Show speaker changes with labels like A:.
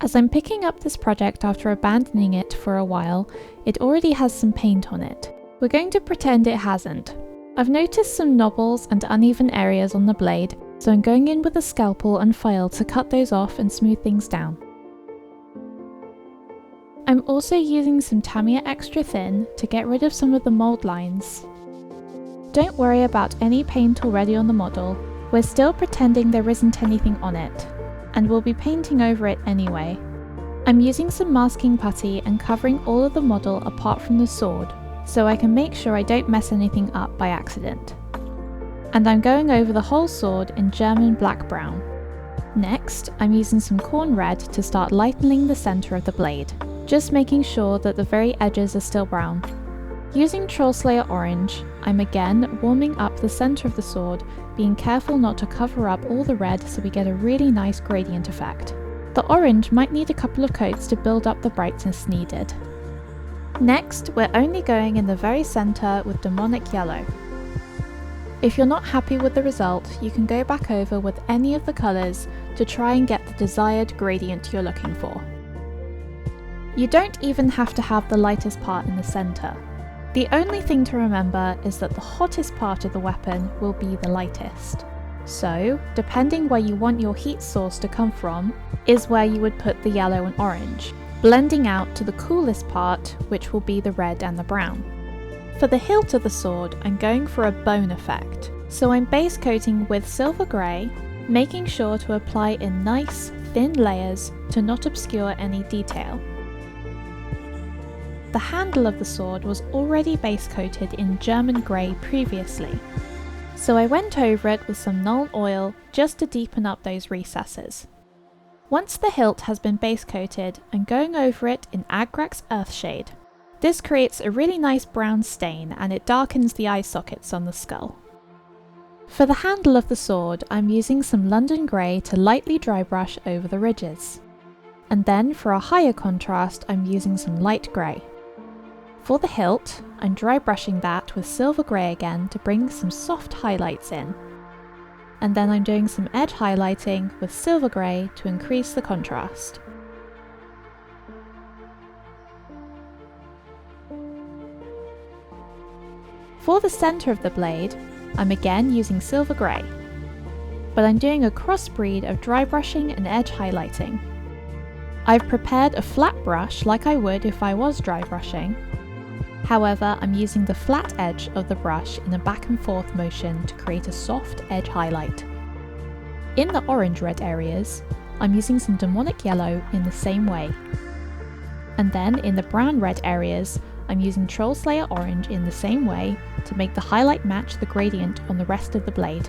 A: As I'm picking up this project after abandoning it for a while, it already has some paint on it. We're going to pretend it hasn't. I've noticed some knobbles and uneven areas on the blade, so I'm going in with a scalpel and file to cut those off and smooth things down. I'm also using some Tamiya Extra Thin to get rid of some of the mould lines. Don't worry about any paint already on the model, we're still pretending there isn't anything on it, and we'll be painting over it anyway. I'm using some masking putty and covering all of the model apart from the sword, so I can make sure I don't mess anything up by accident. And I'm going over the whole sword in German black-brown. Next, I'm using some Khorne red to start lightening the centre of the blade, just making sure that the very edges are still brown. Using Trollslayer orange, I'm again warming up the centre of the sword, being careful not to cover up all the red so we get a really nice gradient effect. The orange might need a couple of coats to build up the brightness needed. Next, we're only going in the very centre with demonic yellow. If you're not happy with the result, you can go back over with any of the colours to try and get the desired gradient you're looking for. You don't even have to have the lightest part in the centre. The only thing to remember is that the hottest part of the weapon will be the lightest. So, depending where you want your heat source to come from, is where you would put the yellow and orange, blending out to the coolest part, which will be the red and the brown. For the hilt of the sword, I'm going for a bone effect, so I'm base coating with silver grey, making sure to apply in nice, thin layers to not obscure any detail. The handle of the sword was already base coated in German grey previously, so I went over it with some Nuln Oil just to deepen up those recesses. Once the hilt has been base coated, I'm going over it in Agrax Earthshade. This creates a really nice brown stain and it darkens the eye sockets on the skull. For the handle of the sword, I'm using some London Grey to lightly dry brush over the ridges. And then for a higher contrast, I'm using some light grey. For the hilt, I'm dry brushing that with silver grey again to bring some soft highlights in. And then I'm doing some edge highlighting with silver grey to increase the contrast. For the centre of the blade, I'm again using silver grey, but I'm doing a crossbreed of dry brushing and edge highlighting. I've prepared a flat brush like I would if I was dry brushing. However, I'm using the flat edge of the brush in a back and forth motion to create a soft edge highlight. In the orange-red areas, I'm using some demonic yellow in the same way. And then in the brown-red areas, I'm using Trollslayer orange in the same way to make the highlight match the gradient on the rest of the blade.